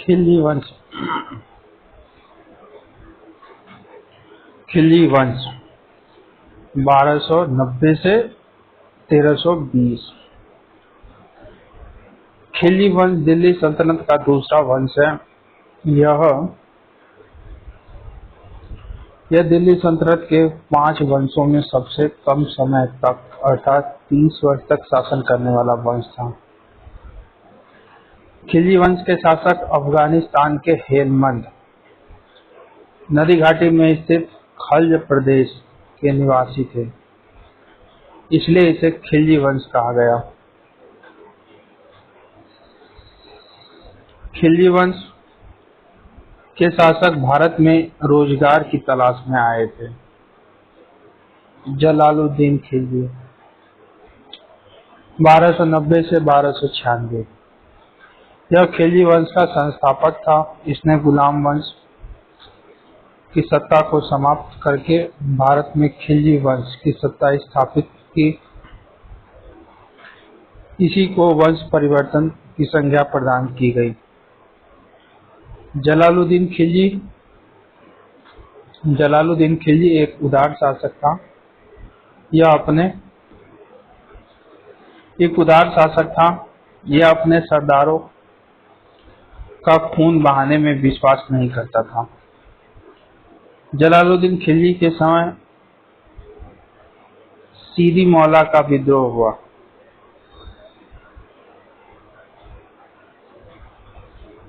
खिलजी वंश। खिलजी वंश 1290 से 1320। खिलजी वंश दिल्ली सल्तनत का दूसरा वंश है। यह दिल्ली सल्तनत के 5 वंशों में सबसे कम समय तक अर्थात 30 वर्ष तक शासन करने वाला वंश था। खिलजी वंश के शासक अफगानिस्तान के हेलमंद नदी घाटी में स्थित खल्ज प्रदेश के निवासी थे, इसलिए इसे खिलजी वंश कहा गया। खिलजी वंश के शासक भारत में रोजगार की तलाश में आए थे। जलालुद्दीन खिलजी 1290 से 1296। यह खिलजी वंश का संस्थापक था। इसने गुलाम वंश की सत्ता को समाप्त करके भारत में खिलजी वंश की सत्ता स्थापित की। इसी को वंश परिवर्तन की संज्ञा प्रदान की गई। जलालुद्दीन खिलजी एक उदार शासक था। यह अपने सरदारों का खून बहाने में विश्वास नहीं करता था। जलालुद्दीन खिलजी के समय सीदी मौला का विद्रोह हुआ।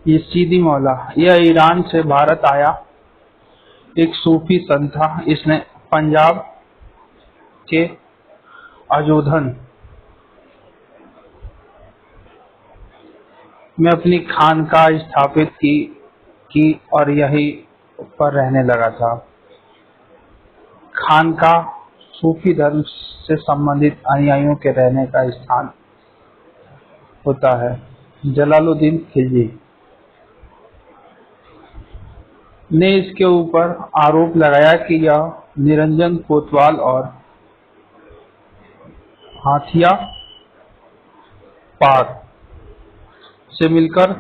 ये सीदी मौला यह ईरान से भारत आया एक सूफी संत था। इसने पंजाब के अजोधन में अपनी खानकाह स्थापित की और यहीं पर रहने लगा था। खानकाह सूफी धर्म से संबंधित अनुयायियों के रहने का स्थान होता है। जलालुद्दीन खिलजी ने इसके ऊपर आरोप लगाया कि यह निरंजन कोतवाल और हाथिया पाक से मिलकर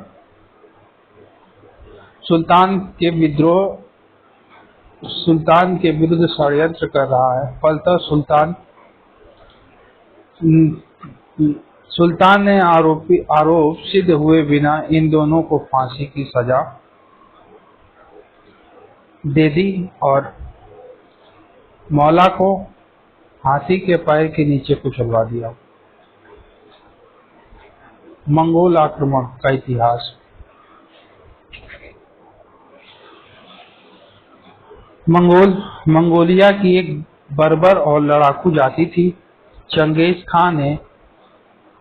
सुल्तान के विरुद्ध षड्यंत्र कर रहा है। फलतः सुल्तान ने आरोप सिद्ध हुए बिना इन दोनों को फांसी की सजा दे दी और मौला को हाथी के पैर के नीचे कुचलवा दिया। मंगोल आक्रमण का इतिहास। मंगोलिया की एक बर्बर और लड़ाकू जाति थी। चंगेज खान ने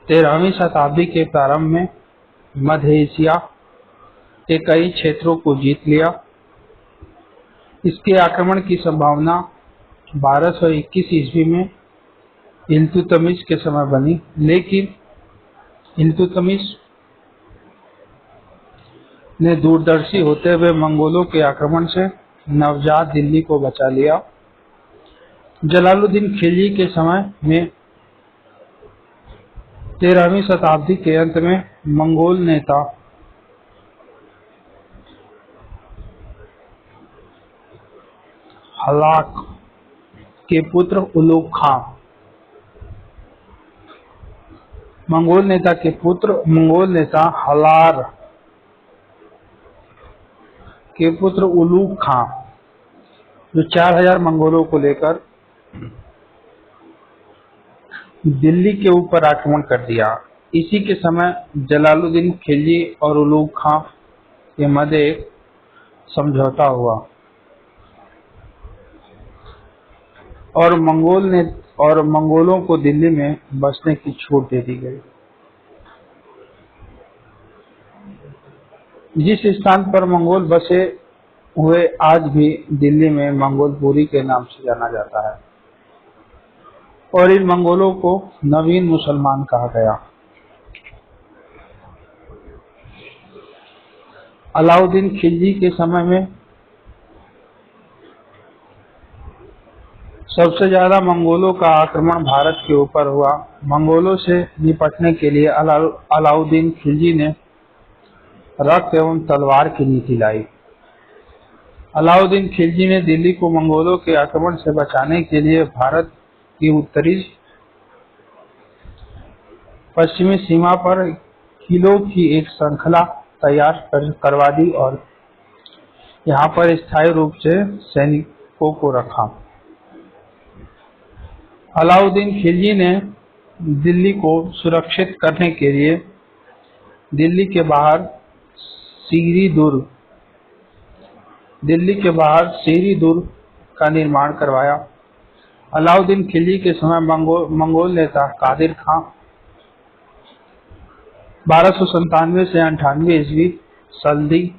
13वीं शताब्दी के प्रारंभ में मध्य एशिया के कई क्षेत्रों को जीत लिया। इसके आक्रमण की संभावना 1221 ईस्वी में इल्तुतमिश के समय बनी, लेकिन इल्तुतमिश ने दूरदर्शी होते हुए मंगोलों के आक्रमण से नवजात दिल्ली को बचा लिया। जलालुद्दीन खिलजी के समय में 13वीं शताब्दी के अंत में मंगोल नेता हलाक के पुत्र उलुग खां मंगोल नेता हलार के पुत्र उलुग खां जो 4000 मंगोलों को लेकर दिल्ली के ऊपर आक्रमण कर दिया। इसी के समय जलालुद्दीन खिलजी और उलुग खां के मध्य एक समझौता हुआ और मंगोलों को दिल्ली में बसने की छूट दे दी गई। जिस स्थान पर मंगोल बसे हुए आज भी दिल्ली में मंगोलपुरी के नाम से जाना जाता है और इन मंगोलों को नवीन मुसलमान कहा गया। अलाउद्दीन खिलजी के समय में सबसे ज्यादा मंगोलों का आक्रमण भारत के ऊपर हुआ। मंगोलों से निपटने के लिए अलाउद्दीन खिलजी ने रक्त एवं तलवार की नीति लाई। अलाउद्दीन खिलजी ने दिल्ली को मंगोलों के आक्रमण से बचाने के लिए भारत की उत्तरी पश्चिमी सीमा पर किलों की एक श्रृंखला तैयार करवा दी और यहाँ पर स्थायी रूप से सैनिकों को रखा। अलाउद्दीन खिलजी ने दिल्ली को सुरक्षित करने के लिए दिल्ली के बाहर सीरी दुर्ग का निर्माण करवाया। अलाउद्दीन खिलजी के समय मंगोल नेता कादिर खां 1297 से 98 ईस्वी, सल्दी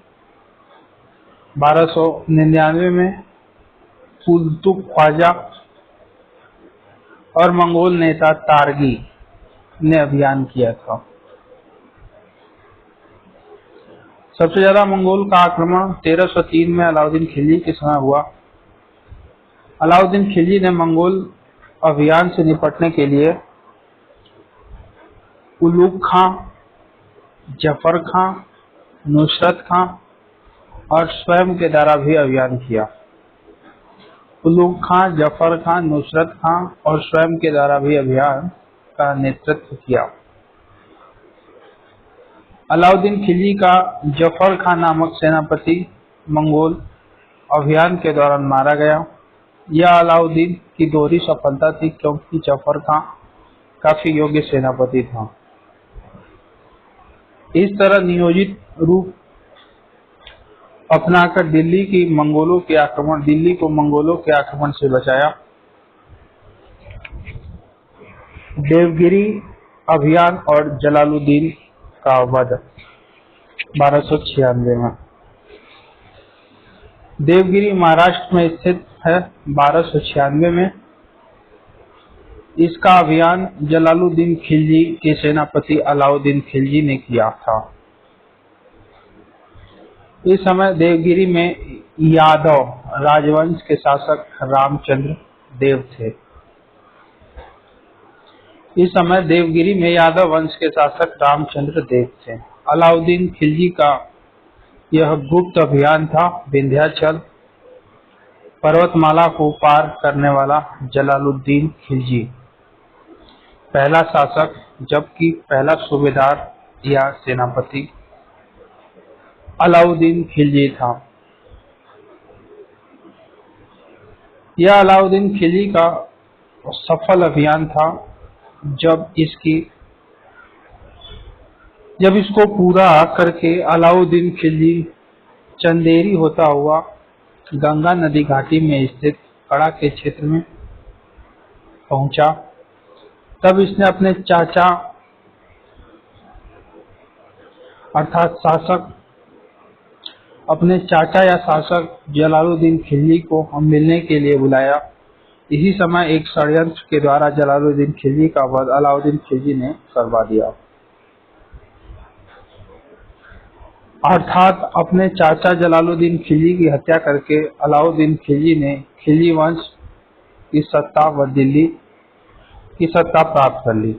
1299 में कुतुब ख्वाजा और मंगोल नेता तारगी ने अभियान किया था। सबसे ज्यादा मंगोल का आक्रमण 1303 में अलाउद्दीन खिलजी के समय हुआ। अलाउद्दीन खिलजी ने मंगोल अभियान से निपटने के लिए उलुग खां, जफर खां, नुसरत खां और स्वयं के द्वारा भी अभियान किया। उलुग खां, जफर खां, नुसरत खां और स्वयं के द्वारा भी अभियान का नेतृत्व किया। अलाउद्दीन खिलजी का जफर खां नामक सेनापति मंगोल अभियान के दौरान मारा गया। यह अलाउद्दीन की दोहरी सफलता थी, क्योंकि जफर खां काफी योग्य सेनापति था। इस तरह नियोजित रूप अपनाकर दिल्ली को मंगोलों के आक्रमण से बचाया। देवगिरी अभियान और जलालुद्दीन का वध 1296 में। देवगिरी महाराष्ट्र में स्थित है। 1296 में इसका अभियान जलालुद्दीन खिलजी के सेनापति अलाउद्दीन खिलजी ने किया था। इस समय देवगिरी में यादव राजवंश के शासक रामचंद्र देव थे। इस समय देवगिरी में यादव वंश के शासक रामचंद्र देव थे। अलाउद्दीन खिलजी का यह गुप्त अभियान था। विंध्याचल पर्वतमाला को पार करने वाला जलालुद्दीन खिलजी पहला शासक, जबकि पहला सूबेदार या सेनापति अलाउद्दीन खिलजी था। यह अलाउद्दीन खिलजी का सफल अभियान था। जब इसको पूरा करके अलाउद्दीन खिलजी चंदेरी होता हुआ गंगा नदी घाटी में स्थित कड़ा के क्षेत्र में पहुंचा, तब इसने अपने चाचा या शासक जलालुद्दीन खिलजी को मिलने के लिए बुलाया। इसी समय एक षड्यंत्र के द्वारा जलालुद्दीन खिलजी का वध अलाउद्दीन खिलजी ने करवा दिया। अर्थात अपने चाचा जलालुद्दीन खिलजी की हत्या करके अलाउद्दीन खिलजी ने खिलजी वंश की सत्ता व दिल्ली की सत्ता प्राप्त कर ली।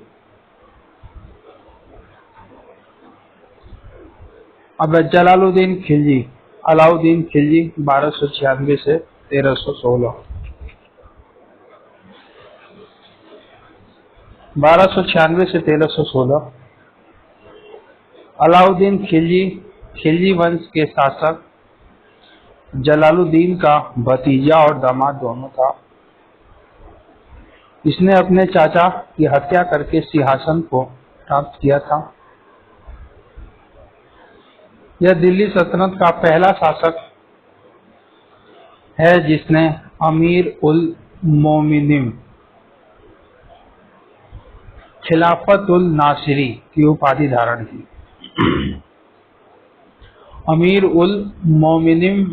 अब जलालुद्दीन खिलजी, अलाउद्दीन खिलजी 1296 से 1316। 1296 से 1316 अलाउद्दीन खिलजी वंश के शासक जलालुद्दीन का भतीजा और दामाद दोनों था। इसने अपने चाचा की हत्या करके सिंहासन को प्राप्त किया था। यह दिल्ली सल्तनत का पहला शासक है जिसने अमीर उल मोमिनीन खिलाफत उल नासिरी की उपाधि धारण की। अमीर उल मोमिनीन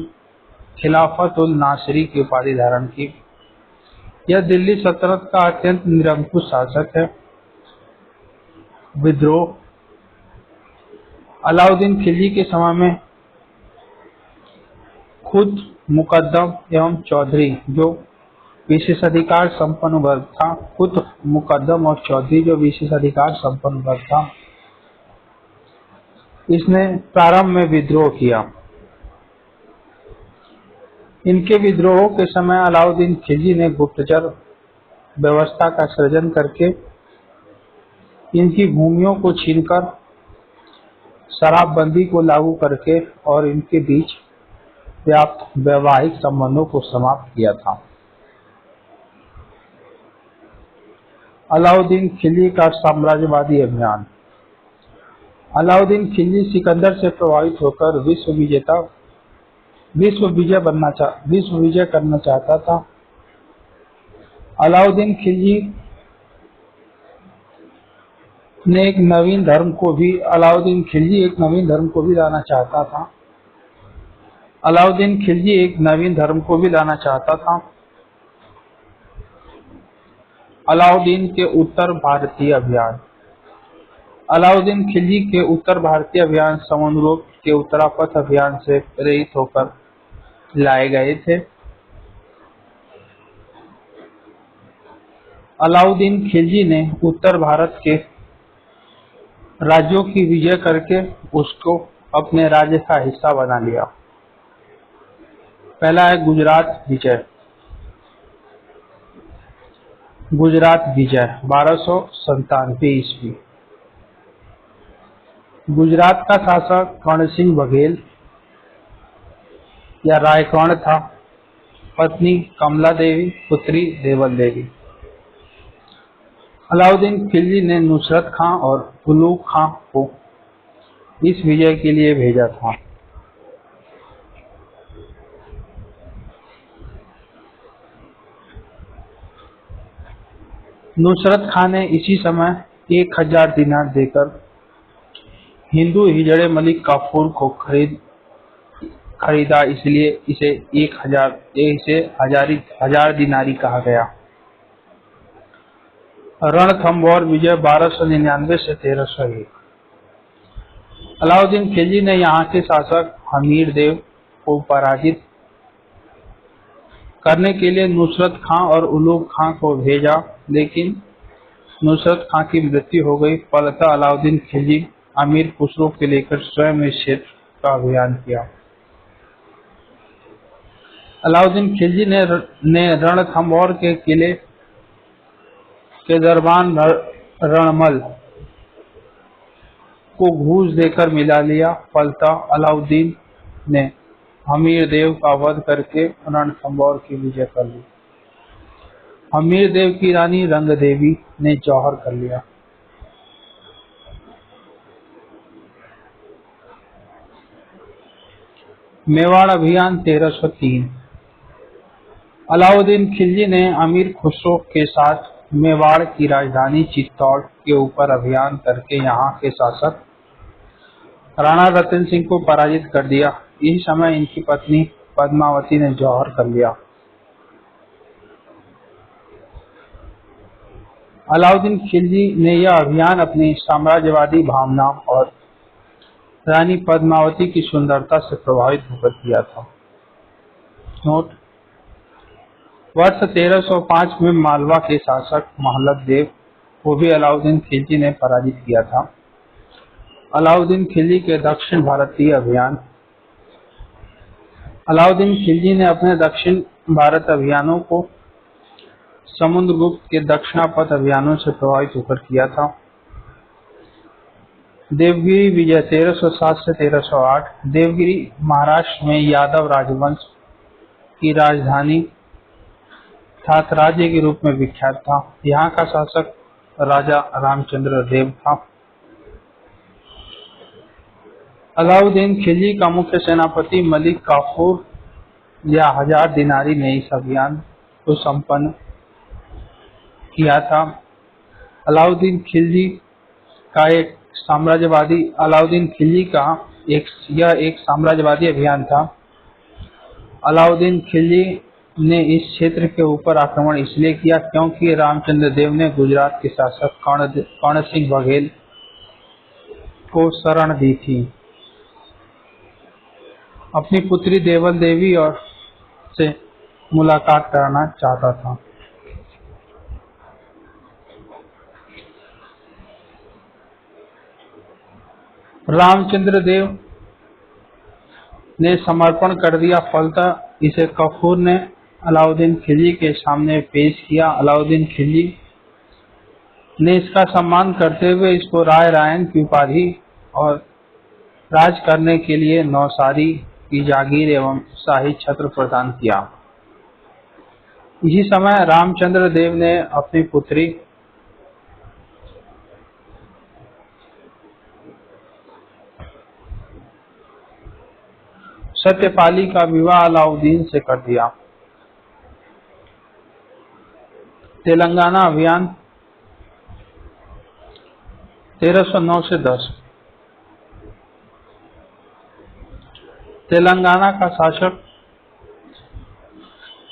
खिलाफत उल नासिरी की उपाधि धारण की। यह दिल्ली सल्तनत का अत्यंत निरंकुश शासक है। विद्रोह अलाउद्दीन खिलजी के समय में खुद मुकद्दम एवं चौधरी जो विशेषाधिकार संपन्न वर्ग था, खुद मुकद्दम और चौधरी जो विशेषाधिकार संपन्न वर्ग था, इसने प्रारंभ में विद्रोह किया। इनके विद्रोहों के समय अलाउद्दीन खिलजी ने गुप्तचर व्यवस्था का सृजन करके इनकी भूमियों को छीनकर शराबबंदी को लागू करके और इनके बीच व्याप्त वैवाहिक संबंधों को समाप्त किया था। अलाउद्दीन खिलजी का साम्राज्यवादी अभियान। अलाउद्दीन खिलजी सिकंदर से प्रभावित होकर विश्व विजय करना चाहता था। अलाउद्दीन खिलजी एक नवीन धर्म को भी लाना चाहता था। अलाउद्दीन खिलजी एक नवीन धर्म को भी लाना चाहता था। अलाउद्दीन के उत्तर भारतीय अभियान। अलाउद्दीन खिलजी के उत्तर भारतीय अभियान समुद्रगुप्त के उत्तरापथ अभियान से प्रेरित होकर लाए गए थे। अलाउद्दीन खिलजी ने उत्तर भारत के राज्यों की विजय करके उसको अपने राज्य का हिस्सा बना लिया। पहला है गुजरात विजय। गुजरात विजय 1297 ईस्वी। गुजरात का शासक कर्ण सिंह बघेल या रायकर्ण था। पत्नी कमला देवी, पुत्री देवल देवी। अलाउद्दीन खिलजी ने नुसरत खां और उलूग खां को इस विजय के लिए भेजा था। नुसरत खां ने इसी समय 1000 दिनार देकर हिंदू हिजड़े मलिक काफूर को खरीदा, इसलिए इसे 1000 दिनारी कहा गया। रणथंभौर विजय 1299 से 1301। अलाउद्दीन खिलजी ने यहाँ के शासक हमीर देव को पराजित करने के लिए नुसरत खां और उलूग खां को भेजा, लेकिन नुसरत खां की मृत्यु हो गई। फलतः अलाउद्दीन खिलजी अमीर खुसरो के लेकर स्वयं इस क्षेत्र का अभियान किया। अलाउद्दीन खिलजी ने रणथंभौर के किले के दरबान रणमल को घूस देकर मिला लिया। फलतः अलाउद्दीन ने हमीर देव का वध करके रणथंभौर की विजय कर ली। हमीर देव की रानी रंग देवी ने जौहर कर लिया। मेवाड़ अभियान 1303। अलाउद्दीन खिलजी ने अमीर खुसरो के साथ मेवाड़ की राजधानी चित्तौड़ के ऊपर अभियान करके यहाँ के शासक राणा रतन सिंह को पराजित कर दिया। इस समय इनकी पत्नी पद्मावती ने जौहर कर लिया। अलाउद्दीन खिलजी ने यह अभियान अपनी साम्राज्यवादी भावना और रानी पद्मावती की सुंदरता से प्रभावित होकर किया था। नोट: वर्ष 1305 में मालवा के शासक महलत देव को भी अलाउद्दीन खिलजी ने पराजित किया था। अलाउद्दीन खिलजी के दक्षिण भारतीय अभियान। अलाउद्दीन खिलजी ने अपने दक्षिण भारत अभियानों को समुद्रगुप्त के दक्षिणापथ अभियानों से प्रभावित होकर किया था। देवगिरी विजय 1307 से 1308। देवगिरी महाराष्ट्र में यादव राजवंश की राजधानी ठाठ राज्य के रूप में विख्यात था। यहाँ का शासक राजा रामचंद्र देव था। अलाउद्दीन खिलजी का मुख्य सेनापति मलिक काफूर या 1000 दिनारी ने इस अभियान को संपन्न किया था। अलाउद्दीन खिलजी का एक साम्राज्यवादी अभियान था। अलाउद्दीन खिलजी ने इस क्षेत्र के ऊपर आक्रमण इसलिए किया क्योंकि रामचंद्र देव ने गुजरात के शासक कर्ण सिंह बघेल को शरण दी थी। अपनी पुत्री देवल देवी और से मुलाकात कराना चाहता था। रामचंद्र देव ने समर्पण कर दिया, फलतः इसे कफूर ने अलाउद्दीन खिलजी के सामने पेश किया। अलाउद्दीन खिलजी ने इसका सम्मान करते हुए इसको राय रायन की उपाधि और राज करने के लिए नौसारी की जागीर एवं शाही छत्र प्रदान किया। इसी समय रामचंद्र देव ने अपनी पुत्री सत्यपाली का विवाह अलाउद्दीन से कर दिया। तेलंगाना अभियान 1309 से 10। तेलंगाना का शासक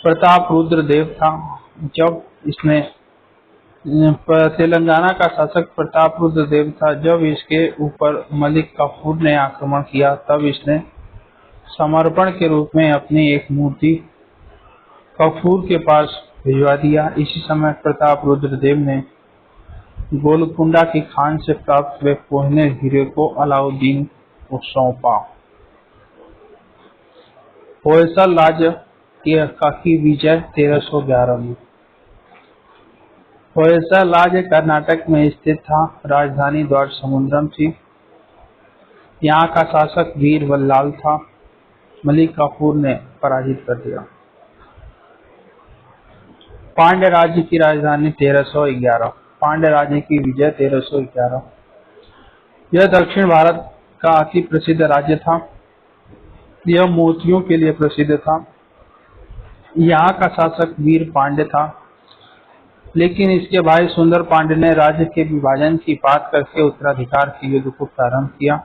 प्रताप रुद्र देव था। जब इसने तेलंगाना का शासक प्रताप रुद्र देव था जब इसके ऊपर मलिक कफूर ने आक्रमण किया, तब इसने समर्पण के रूप में अपनी एक मूर्ति कफूर के पास भिजवा दिया। इसी समय प्रताप रुद्र देव ने गोलकुंडा की खान से प्राप्त हुए कोहिनूर हीरे को अलाउद्दीन को सौंपा। होयसल राज्य की विजय 1311 में। होयसल राज्य कर्नाटक में स्थित था। राजधानी द्वार समुद्रम थी। यहाँ का शासक वीर बल्लाल था। मलिक काफूर ने पराजित कर दिया। पांड्य राज्य की राजधानी 1311। पांड्य राज्य की विजय 1311। यह दक्षिण भारत का अति प्रसिद्ध राज्य था। यह मोतियों के लिए प्रसिद्ध था। यहाँ का शासक वीर पांड्य था, लेकिन इसके भाई सुंदर पांड्य ने राज्य के विभाजन की बात करके उत्तराधिकार के युद्ध को प्रारंभ किया।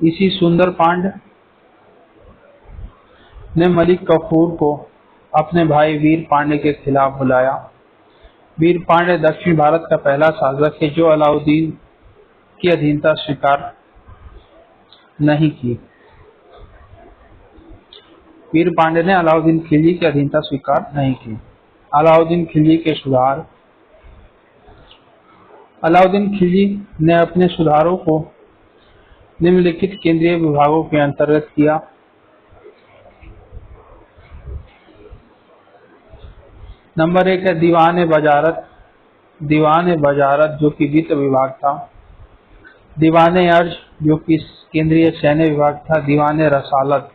इसी सुंदर पांड्य ने मलिक काफूर को अपने भाई वीर पांड्य के खिलाफ बुलाया। वीर पांड्य दक्षिण भारत का पहला शासक है जो अलाउद्दीन की अधीनता स्वीकार नहीं की। वीर पांड्य ने अलाउद्दीन खिलजी की अधीनता स्वीकार नहीं की। अलाउद्दीन खिलजी के सुधार। अलाउद्दीन खिलजी ने अपने सुधारों को निम्नलिखित केंद्रीय विभागों के अंतर्गत किया। नंबर 1 है दीवान वजारत। दीवान वजारत जो कि वित्त विभाग था। दीवान अर्ज जो कि केंद्रीय सैन्य विभाग था। दीवान रसालत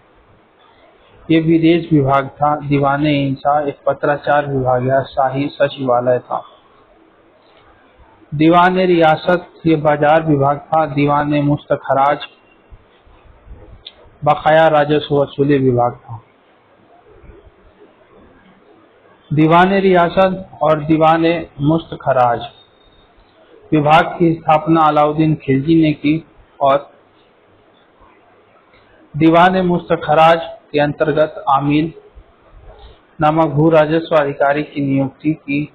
ये विदेश विभाग था। दीवान इंसा एक पत्राचार विभाग या शाही सचिवालय था। दीवान रियासत ये बाजार विभाग था। दीवान मुस्तखराज बकाया राजस्व वसूली विभाग था। दीवान रियासत और दीवान मुस्तखराज विभाग की स्थापना अलाउद्दीन खिलजी ने की और दीवान मुस्तखराज के अंतर्गत आमिल नामक भू राजस्व अधिकारी की नियुक्ति की।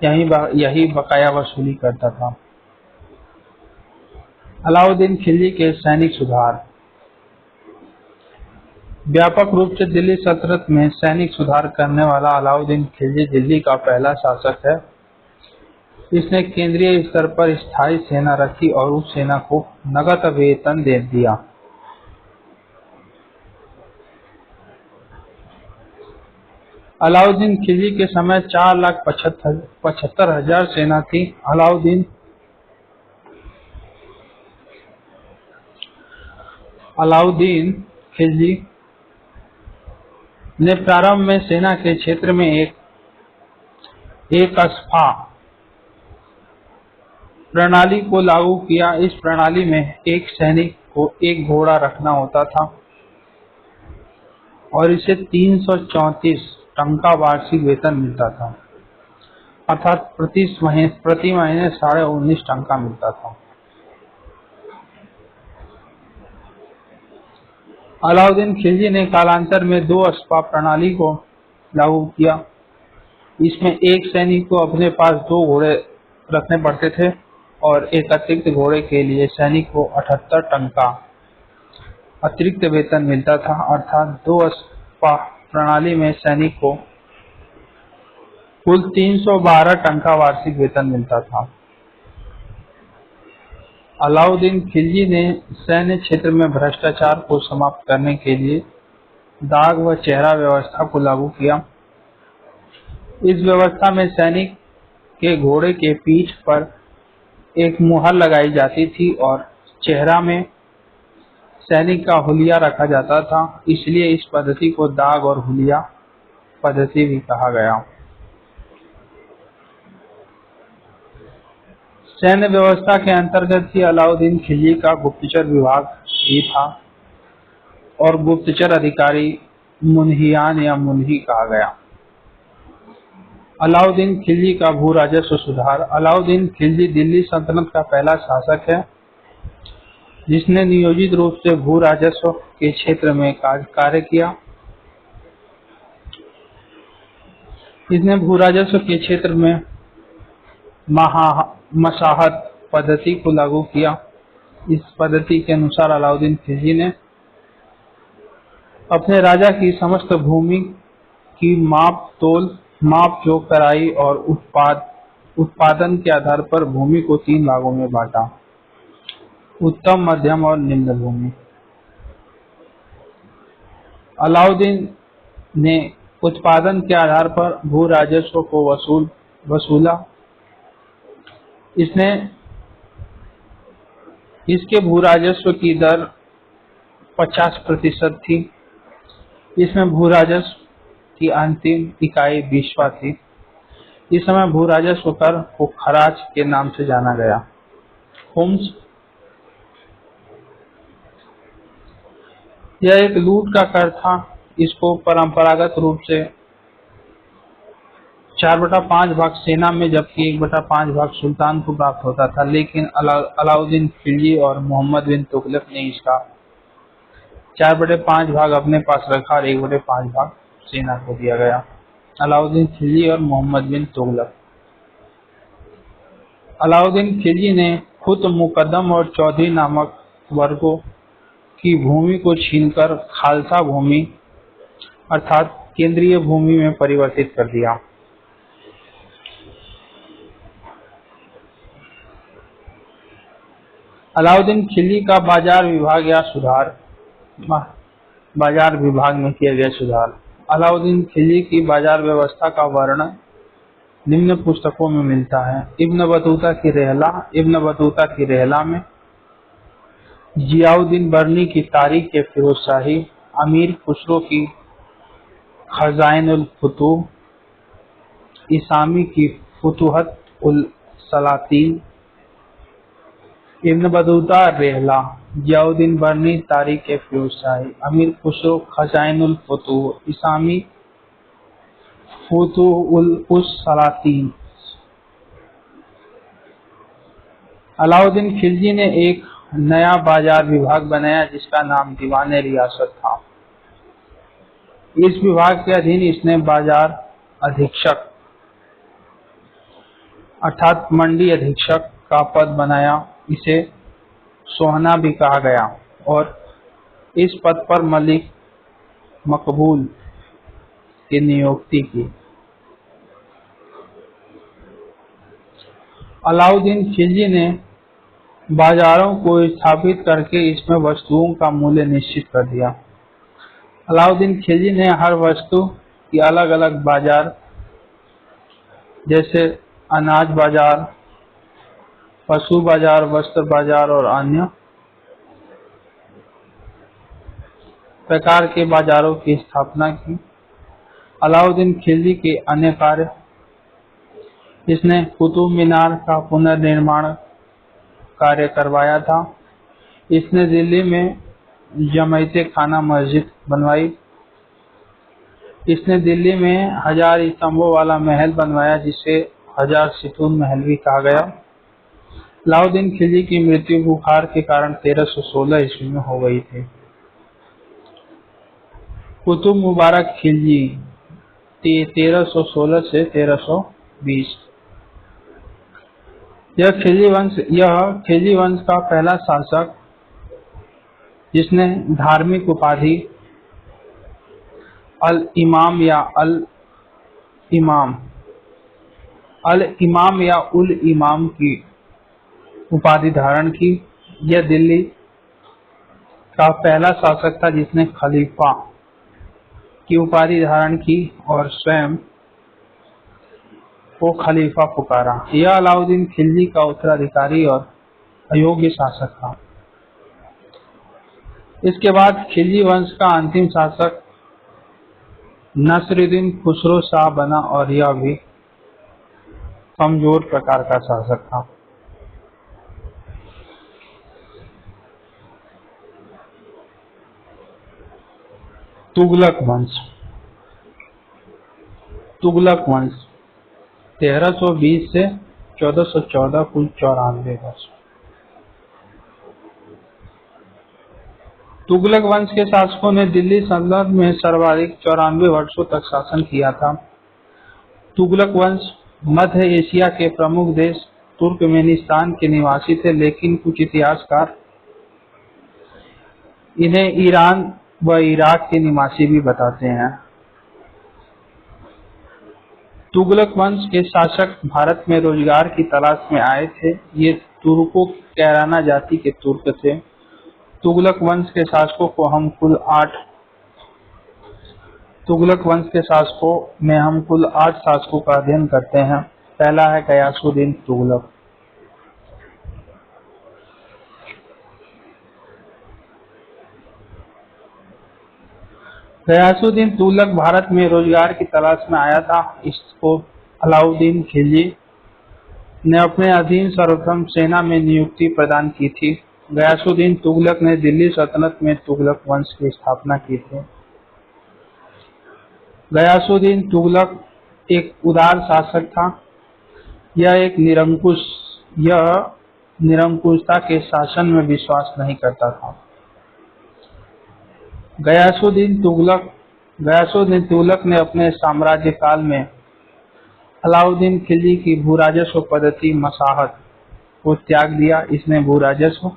यही बकाया वसूली करता था। अलाउद्दीन खिलजी के सैनिक सुधार। व्यापक रूप से दिल्ली सल्तनत में सैनिक सुधार करने वाला अलाउद्दीन खिलजी दिल्ली का पहला शासक है। इसने केंद्रीय स्तर पर स्थायी सेना रखी और उस सेना को नगद वेतन दे दिया। अलाउद्दीन खिलजी के समय 4,75,000 सेना थी। अलाउद्दीन खिलजी ने प्रारंभ में सेना के क्षेत्र में एक अस्पा प्रणाली को लागू किया। इस प्रणाली में एक सैनिक को एक घोड़ा रखना होता था और इसे 334 टंका वार्षिक वेतन मिलता था, अर्थात प्रति महीने 19.5 टंका मिलता था। अलाउद्दीन खिलजी ने कालांतर में 2 अस्पा प्रणाली को लागू किया। इसमें एक सैनिक को अपने पास 2 घोड़े रखने पड़ते थे और एक अतिरिक्त घोड़े के लिए सैनिक को 78 टंका अतिरिक्त वेतन मिलता था, अर्थात 2 अस्पा प्रणाली में सैनिक को कुल 312 टंका वार्षिक वेतन मिलता था। अलाउद्दीन खिलजी ने सैन्य क्षेत्र में भ्रष्टाचार को समाप्त करने के लिए दाग व चेहरा व्यवस्था को लागू किया। इस व्यवस्था में सैनिक के घोड़े के पीठ पर एक मुहर लगाई जाती थी और चेहरा में सैनिक का हुलिया रखा जाता था, इसलिए इस पद्धति को दाग और हुलिया पद्धति भी कहा गया। सैन्य व्यवस्था के अंतर्गत ही अलाउद्दीन खिलजी का गुप्तचर विभाग भी था और गुप्तचर अधिकारी मुन्हियान या मुन्ही कहा गया। अलाउद्दीन खिलजी का भू राजस्व सुधार। अलाउद्दीन खिलजी दिल्ली सल्तनत का पहला शासक है जिसने नियोजित रूप से भू राजस्व के क्षेत्र में कार्य किया। इसने भू राजस्व के क्षेत्र में मसाहत पद्धति को लागू किया। इस पद्धति के अनुसार अलाउद्दीन खिलजी ने अपने राजा की समस्त भूमि की माप जोख कराई और उत्पादन के आधार पर भूमि को 3 भागों में बांटा: उत्तम, मध्यम और निम्न भूमि। अलाउद्दीन ने उत्पादन के आधार पर भू राजस्व को वसूला। इसके भू राजस्व की दर 50% थी। इसमें भू राजस्व की अंतिम इकाई बीसवा थी। इस समय भू राजस्व कर को खराज के नाम से जाना गया। होम्स यह एक लूट का कर था। इसको परंपरागत रूप से 4/5 भाग सेना में जबकि 1/5 भाग सुल्तान को प्राप्त होता था, लेकिन अलाउद्दीन खिलजी और मोहम्मद बिन तुगलक ने इसका 4/5 भाग अपने पास रखा और 1/5 भाग सेना को दिया गया। अलाउद्दीन खिलजी और मोहम्मद बिन तुगलक। अलाउद्दीन खिलजी ने खुद मुकद्दम और चौधरी नामक वर्गों की भूमि को छीनकर खालसा भूमि अर्थात केंद्रीय भूमि में परिवर्तित कर दिया। अलाउद्दीन खिलजी का बाजार विभाग या सुधार। बाजार विभाग में किया गया सुधार। अलाउद्दीन खिलजी की बाजार व्यवस्था का वर्णन निम्न पुस्तकों में मिलता है: इब्न बतूता की रेहला में, जियाउद्दीन बर्नी की तारीख ए फिरोजशाही, अमीर खुसरो की खजाइनुल फुतूह, इसामी की फुतूहत उल सलातीन। इब्न बतूता रेहला, जियाउद्दीन बर्नी तारीख ए फिरोजशाही, अमीर खुसरो खजाइनुल फुतूह, इसामी फुतूह उल सलातीन। अलाउद्दीन खिलजी ने एक नया बाजार विभाग बनाया जिसका नाम दीवाने रियासत था। इस विभाग के अधीन इसने बाजार अधीक्षक अर्थात मंडी अधीक्षक का पद बनाया। इसे सोहना भी कहा गया और इस पद पर मलिक मकबूल की नियुक्ति की। अलाउद्दीन खिलजी ने बाजारों को स्थापित करके इसमें वस्तुओं का मूल्य निश्चित कर दिया। अलाउद्दीन खिलजी ने हर वस्तु की अलग अलग बाजार जैसे अनाज बाजार, पशु बाजार, वस्त्र बाजार और अन्य प्रकार के बाजारों की स्थापना की। अलाउद्दीन खिलजी के अन्य कार्य: इसने कुतुब मीनार का पुनर्निर्माण कार्य करवाया था। इसने दिल्ली में जमायते खाना मस्जिद बनवाई। इसने दिल्ली में 1000 स्तंभों वाला महल बनवाया जिसे 1000 सितून महल भी कहा गया। अलाउद्दीन खिलजी की मृत्यु बुखार के कारण 1316 ईस्वी में हो गई थी। कुतुब मुबारक खिलजी 1316 से 1320। यह खिलजी वंश का पहला शासक जिसने धार्मिक उपाधि अल इमाम या उल इमाम की उपाधि धारण की। यह दिल्ली का पहला शासक था जिसने खलीफा की उपाधि धारण की और स्वयं को खलीफा पुकारा। यह अलाउद्दीन खिलजी का उत्तराधिकारी और अयोग्य शासक था। इसके बाद खिलजी वंश का अंतिम शासक नसरुद्दीन खुसरो शाह बना और यह भी कमजोर प्रकार का शासक था। तुगलक वंश। तुगलक वंश 1320 से 1414, कुल 94 वर्ष। तुगलक वंश के शासकों ने दिल्ली सल्तनत में सर्वाधिक 94 वर्षों तक शासन किया था। तुगलक वंश मध्य एशिया के प्रमुख देश तुर्कमेनिस्तान के निवासी थे, लेकिन कुछ इतिहासकार इन्हें ईरान व इराक के निवासी भी बताते हैं। तुगलक वंश के शासक भारत में रोजगार की तलाश में आए थे। ये तुर्को कैराना जाति के तुर्क थे। तुगलक वंश के शासकों को हम कुल 8 तुगलक वंश के शासकों में हम कुल 8 शासकों का अध्ययन करते हैं। पहला है गयासुद्दीन तुगलक। गयासुद्दीन तुगलक भारत में रोजगार की तलाश में आया था। इसको अलाउद्दीन खिलजी ने अपने अधीन सर्वप्रथम सेना में नियुक्ति प्रदान की थी। गयासुद्दीन तुगलक ने दिल्ली सल्तनत में तुगलक वंश की स्थापना की थी। गयासुद्दीन तुगलक एक उदार शासक था। यह निरंकुशता के शासन में विश्वास नहीं करता था। गयासुद्दीन तुगलक ने अपने साम्राज्य काल में अलाउद्दीन खिलजी की भूराजस्व पद्धति मसाहत को त्याग दिया। इसने भूराजस्व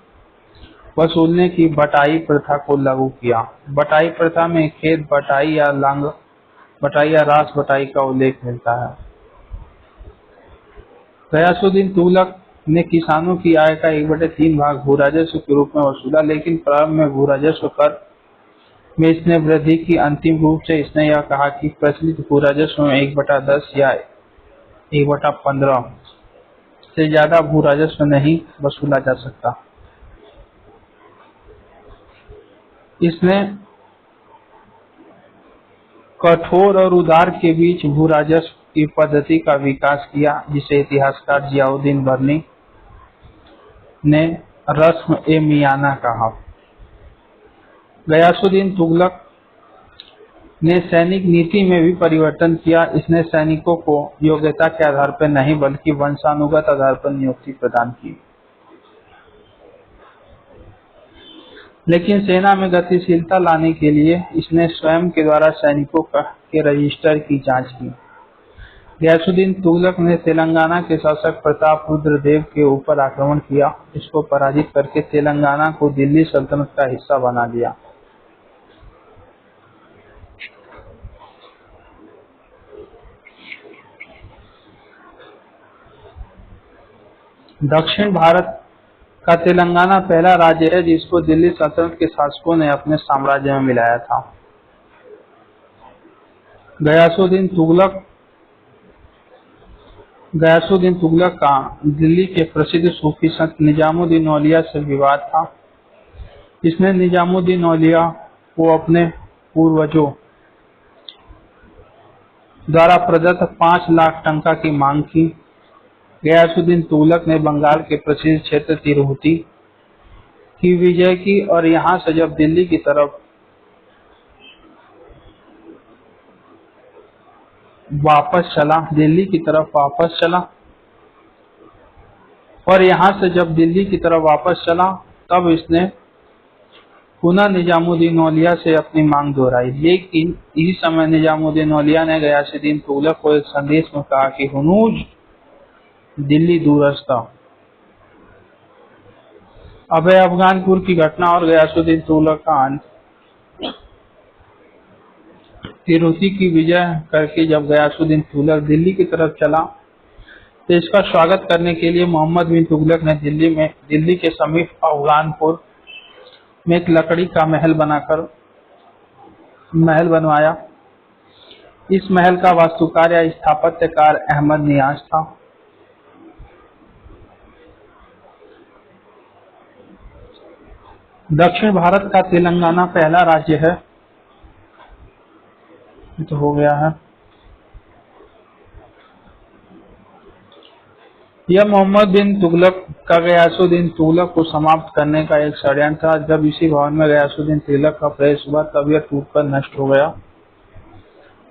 वसूलने की बटाई प्रथा को लागू किया। बटाई प्रथा में खेत बटाई या लांग बटाई या रास बटाई का उल्लेख मिलता है। गयासुद्दीन तुगलक ने किसानों की आय का 1/3 भाग भूराजस्व के रूप में वसूला, लेकिन प्रारंभ में भूराजस्व कर में इसने वृद्धि की। अंतिम रूप से इसने यह कहा कि प्रचलित भूराजस्व में 1/10 या 1/15 से ज्यादा भूराजस्व नहीं वसूला जा सकता। इसने कठोर और उदार के बीच भूराजस्व की पद्धति का विकास किया, जिसे इतिहासकार जियाउद्दीन बर्नी ने रस्म-ए-मियाना कहा। गयासुद्दीन तुगलक ने सैनिक नीति में भी परिवर्तन किया। इसने सैनिकों को योग्यता के आधार पर नहीं बल्कि वंशानुगत आधार पर नियुक्ति प्रदान की, लेकिन सेना में गतिशीलता लाने के लिए इसने स्वयं के द्वारा सैनिकों के रजिस्टर की जांच की। गयासुद्दीन तुगलक ने तेलंगाना के शासक प्रतापरुद्र देव के ऊपर आक्रमण किया। इसको पराजित करके तेलंगाना को दिल्ली सल्तनत का हिस्सा बना दिया। दक्षिण भारत का तेलंगाना पहला राज्य है जिसको दिल्ली सल्तनत के शासकों ने अपने साम्राज्य में मिलाया था। गयासुद्दीन तुगलक का दिल्ली के प्रसिद्ध सूफी संत निजामुद्दीन औलिया से विवाद था। इसने निजामुद्दीन औलिया को अपने पूर्वजों द्वारा प्रदत्त 5 लाख टंका की मांग की। गयासुद्दीन तुगलक ने बंगाल के प्रसिद्ध क्षेत्र तिरुपति की विजय की और यहाँ से जब दिल्ली की तरफ वापस चला तब इसने पुनः निजामुद्दीन औलिया से अपनी मांग दोहराई। लेकिन इसी समय निजामुद्दीन औलिया ने गयासुद्दीन तुगलक को एक संदेश में कहा कि हुनूज दिल्ली दूरस्थ। अभय अफगानपुर की घटना और गयासुद्दीन तुगलक का अंत। तिरुपति की विजय करके जब गयासुद्दीन तुगलक दिल्ली की तरफ चला तो इसका स्वागत करने के लिए मोहम्मद बिन तुगलक ने दिल्ली के समीप अफगानपुर में एक लकड़ी का महल बनवाया। इस महल का वास्तुकार या स्थापत्यकार अहमद नियाज था। दक्षिण भारत का तेलंगाना पहला राज्य है। ये तो हो गया है। यह मोहम्मद बिन तुगलक का गयासुद्दीन तुगलक को समाप्त करने का एक षड्यंत्र था। जब इसी भवन में गयासुद्दीन तुगलक का प्रवेश हुआ तब यह टूटकर नष्ट हो गया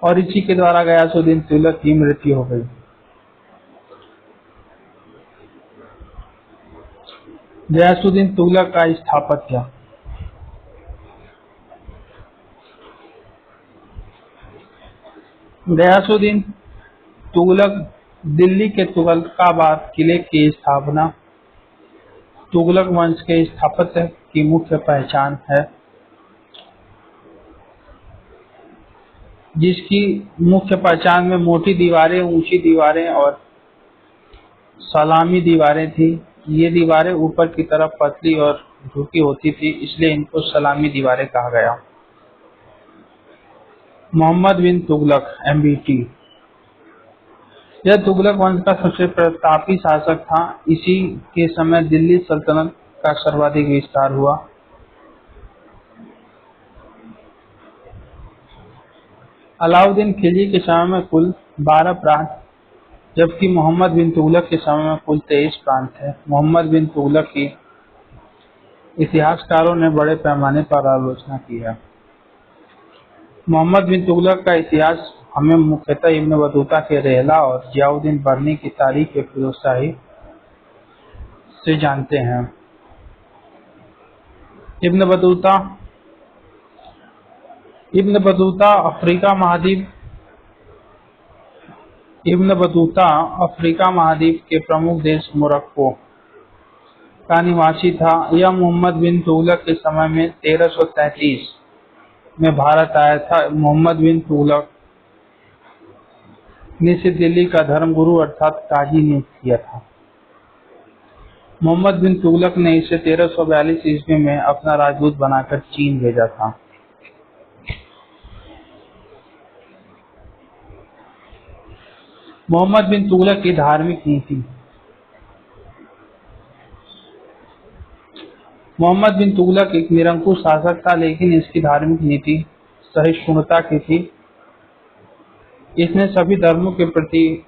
और इसी के द्वारा गयासुद्दीन तुगलक की मृत्यु हो गई। गयासुद्दीन तुगलक का स्थापत्य। गयासुद्दीन तुगलक दिल्ली के तुगलकाबाद किले की स्थापना तुगलक वंश के स्थापत्य की मुख्य पहचान है, जिसकी मुख्य पहचान में मोटी दीवारें, ऊंची दीवारें और सलामी दीवारें थी। ये दीवारें ऊपर की तरफ पतली और झुकी होती थी, इसलिए इनको सलामी दीवारें कहा गया। मोहम्मद बिन तुगलक MBT। यह तुगलक वंश का सबसे प्रतापी शासक था। इसी के समय दिल्ली सल्तनत का सर्वाधिक विस्तार हुआ। अलाउद्दीन खिलजी के समय में कुल 12 प्रांत, जबकि मोहम्मद बिन तुगलक के समय में कुल 23 प्रांत थे। मोहम्मद बिन तुगलक की इतिहासकारों ने बड़े पैमाने पर आलोचना की है। मोहम्मद बिन तुगलक का इतिहास हमें मुख्यतः इब्न बतूता के रेहला और जियाउद्दीन बर्नी की तारीख फिरोजशाही से जानते हैं। इब्न बतूता अफ्रीका महाद्वीप के प्रमुख देश मोरक्को का निवासी था। यह मोहम्मद बिन तुगलक के समय में 1333 में भारत आया था। मोहम्मद बिन तुगलक ने इसे दिल्ली का धर्मगुरु अर्थात काजी नियुक्त किया था। मोहम्मद बिन तुगलक ने इसे 1342 ईस्वी में अपना राजदूत बनाकर चीन भेजा था। मोहम्मद बिन तुगलक की धार्मिक नीति। मोहम्मद बिन तुगलक एक निरंकुश शासक था, लेकिन इसकी धार्मिक नीति सहिष्णुता की थी। इसने सभी धर्मों के प्रति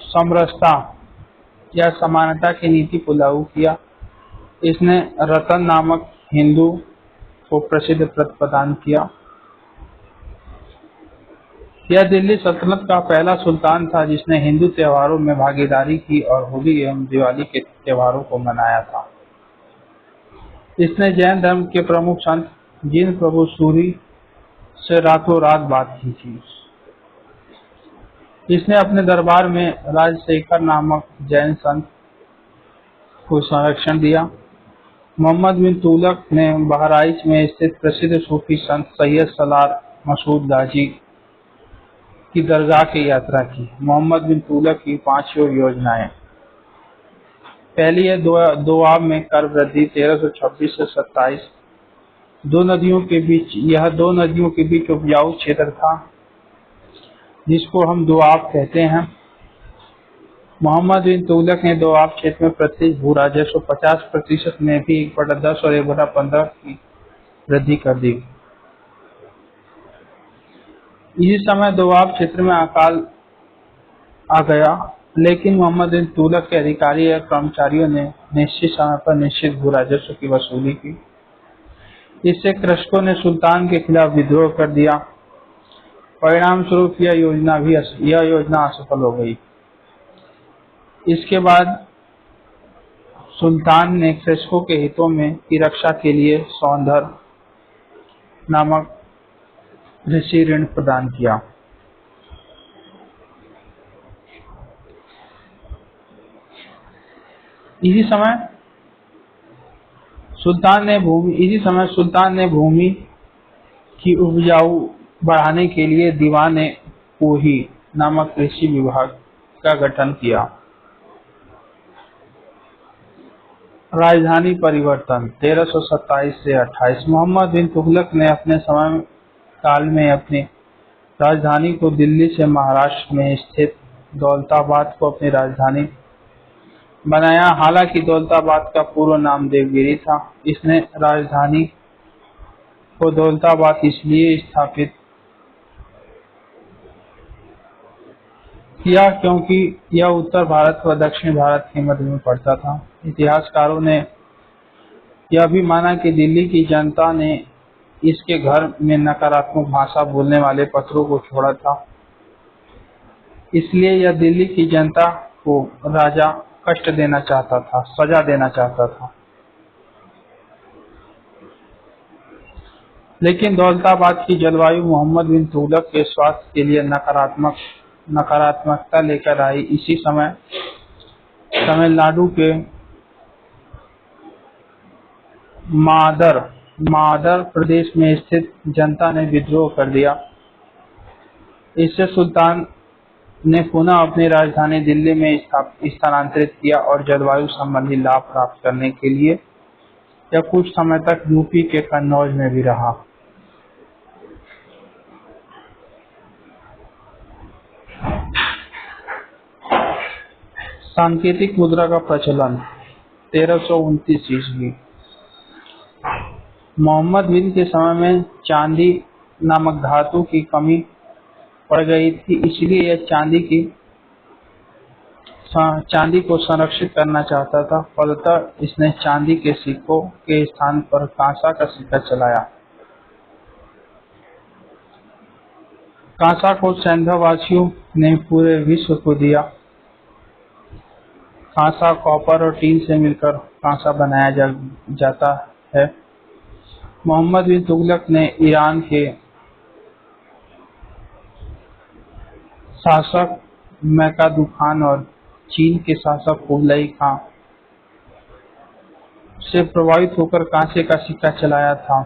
समरसता या समानता की नीति को लागू किया। इसने रतन नामक हिंदू को प्रसिद्ध व्रत प्रदान किया। यह दिल्ली सल्तनत का पहला सुल्तान था जिसने हिंदू त्योहारों में भागीदारी की और होली एवं दिवाली के त्योहारों को मनाया था। इसने जैन धर्म के प्रमुख संत जिन प्रभु सूरी से रातों रात बात की थी। इसने अपने दरबार में राजशेखर नामक जैन संत को संरक्षण दिया। मोहम्मद बिन तुगलक ने बहराइच में स्थित प्रसिद्ध सूफी संत सैयद सलार मसूद गाजी की दरगाह की यात्रा की। मोहम्मद बिन तुगलक की 5 योजनाएं। पहली है दोआब में कर वृद्धि 1326 से 27। दो नदियों के बीच उपजाऊ क्षेत्र था जिसको हम दोआब कहते हैं। मोहम्मद बिन तुगलक ने दोआब क्षेत्र में प्रत्येक भू राजस्व 50% में भी 1/10 और 1/15 की वृद्धि कर दी। इसी समय दोआब क्षेत्र में अकाल आ गया, लेकिन मोहम्मद बिन तुगलक के अधिकारी या कर्मचारियों ने निश्चित समय पर निश्चित भू राजस्व की वसूली की। इससे कृषकों ने सुल्तान के खिलाफ विद्रोह कर दिया। परिणाम स्वरूप यह योजना असफल हो गई। इसके बाद सुल्तान ने कृषकों के हितों की रक्षा के लिए सौंदर नामक ऋषि ऋण प्रदान किया। इसी समय सुल्तान ने भूमि की उपजाऊ बढ़ाने के लिए दीवान-ए-कोही नामक कृषि विभाग का गठन किया। राजधानी परिवर्तन 1327 से 28। मोहम्मद बिन तुगलक ने अपने समय काल में अपनी राजधानी को दिल्ली से महाराष्ट्र में स्थित दौलताबाद को अपनी राजधानी बनाया। हालांकि दौलताबाद का पूर्व नाम देवगिरी था। इसने राजधानी को दौलताबाद इसलिए स्थापित किया क्योंकि यह उत्तर भारत व दक्षिण भारत के मध्य में पड़ता था। इतिहासकारों ने यह भी माना कि दिल्ली की जनता ने इसके घर में नकारात्मक भाषा बोलने वाले पत्थरों को छोड़ा था, इसलिए यह दिल्ली की जनता को राजा कष्ट देना चाहता था, सजा देना चाहता था। लेकिन दौलताबाद की जलवायु मोहम्मद बिन तुगलक के स्वास्थ्य के लिए नकारात्मकता लेकर आई। इसी समय तमिलनाडु के मादर प्रदेश में स्थित जनता ने विद्रोह कर दिया। इससे सुल्तान ने पुनः अपनी राजधानी दिल्ली में स्थानांतरित किया और जलवायु संबंधी लाभ प्राप्त करने के लिए यह कुछ समय तक यूपी के कन्नौज में भी रहा। सांकेतिक मुद्रा का प्रचलन 1329 ईस्वी। मोहम्मद बिन के समय में चांदी नामक धातु की कमी पड़ गई थी, इसलिए यह चांदी को संरक्षित करना चाहता था। फलतः इसने चांदी के सिक्कों के स्थान पर कांसा का सिक्का चलाया। कांसा को सैंधववासियों ने पूरे विश्व को दिया। कांसा कॉपर और टीन से मिलकर कांसा बनाया जाता है। मोहम्मद बिन तुगलक ने ईरान के शासक मैकादू खान और चीन के शासक कुबलाई खां से प्रभावित होकर कांसे का सिक्का चलाया था।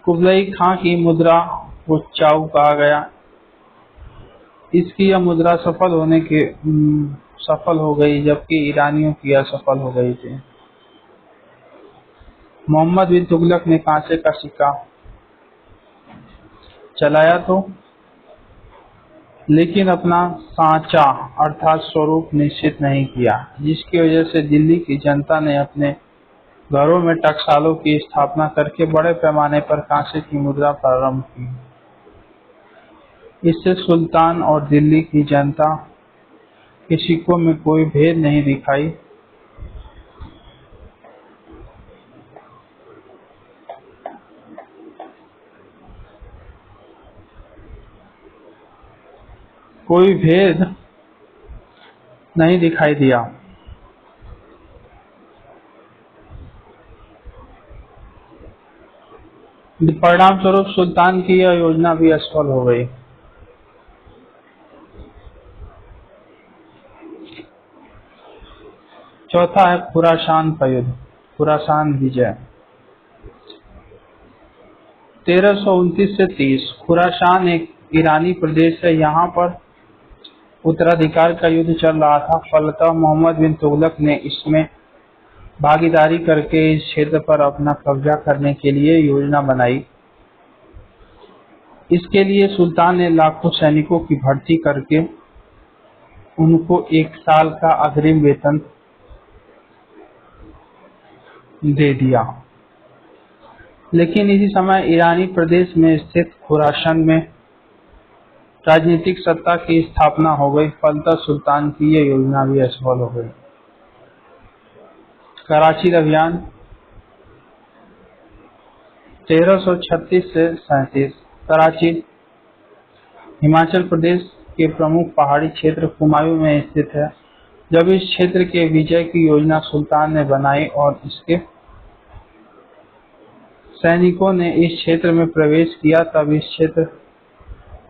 कुबलाई खां की मुद्रा को चाऊ कहा गया। इसकी यह मुद्रा सफल हो गई, जबकि ईरानियों की असफल हो गई थी। मोहम्मद बिन तुगलक ने कांसे का सिक्का चलाया तो, लेकिन अपना सांचा अर्थात स्वरूप निश्चित नहीं किया, जिसकी वजह से दिल्ली की जनता ने अपने घरों में टकसालों की स्थापना करके बड़े पैमाने पर कांसे की मुद्रा प्रारंभ की। इससे सुल्तान और दिल्ली की जनता के सिक्कों में कोई भेद नहीं दिखाई। कोई भेद नहीं दिखाई दिया। परिणाम स्वरूप सुल्तान की यह योजना भी असफल हो गई। चौथा है खुरासान का युद्ध, खुरासान विजय 1329 से 30। खुरासान एक ईरानी प्रदेश है। यहाँ पर उत्तराधिकार का युद्ध चल रहा था। फलतः मोहम्मद बिन तुगलक ने इसमें भागीदारी करके इस क्षेत्र पर अपना कब्जा करने के लिए योजना बनाई। इसके लिए सुल्तान ने लाखों सैनिकों की भर्ती करके उनको 1 साल का अग्रिम वेतन दे दिया। लेकिन इसी समय ईरानी प्रदेश में स्थित खुरासान में राजनीतिक सत्ता की स्थापना हो गई। फलतः सुल्तान की यह योजना भी असफल हो गई। कराची अभियान 1336 से 37। कराची हिमाचल प्रदेश के प्रमुख पहाड़ी क्षेत्र कुमायूं में स्थित है। जब इस क्षेत्र के विजय की योजना सुल्तान ने बनाई और इसके सैनिकों ने इस क्षेत्र में प्रवेश किया, तब इस क्षेत्र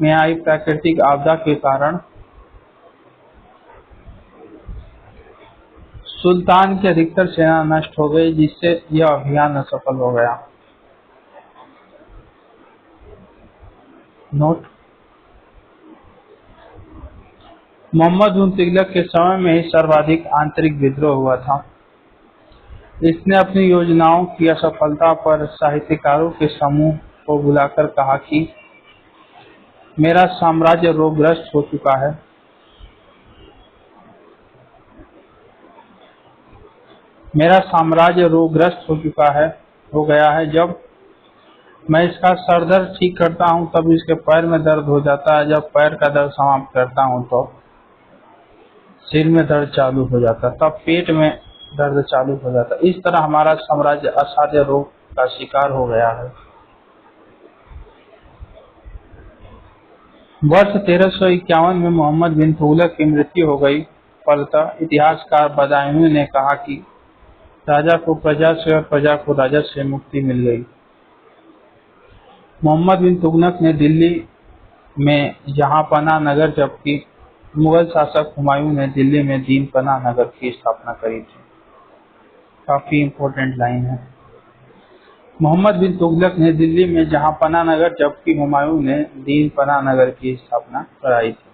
में आई प्राकृतिक आपदा के कारण सुल्तान की अधिकतर सेना नष्ट हो गई, जिससे यह अभियान असफल हो गया। नोट। मोहम्मद बिन तुगलक के समय में ही सर्वाधिक आंतरिक विद्रोह हुआ था। इसने अपनी योजनाओं की असफलता पर साहित्यकारों के समूह को बुलाकर कहा कि मेरा साम्राज्य रोगग्रस्त हो चुका है। मेरा साम्राज्य रोगग्रस्त हो गया है। जब मैं इसका सर दर्द ठीक करता हूँ तब इसके पैर में दर्द हो जाता है। जब पैर का दर्द समाप्त करता हूँ तो सिर में दर्द चालू हो जाता, तब पेट में दर्द चालू हो जाता। इस तरह हमारा साम्राज्य असाध्य रोग का शिकार हो गया है। वर्ष 1351 में मोहम्मद बिन तुगलक की मृत्यु हो गई। फलतः इतिहासकार बदायूं ने कहा कि राजा को प्रजा से और प्रजा को राजा से मुक्ति मिल गई। मोहम्मद बिन तुगलक ने दिल्ली में जहांपनाह नगर, जबकि मुगल शासक हुमायूं ने दिल्ली में दीनपनाह नगर की स्थापना करी थी। काफी इम्पोर्टेंट लाइन है। मोहम्मद बिन तुगलक ने दिल्ली में जहांपनाह नगर, जबकि हुमायूं ने दीनपनाह नगर की स्थापना कराई थी।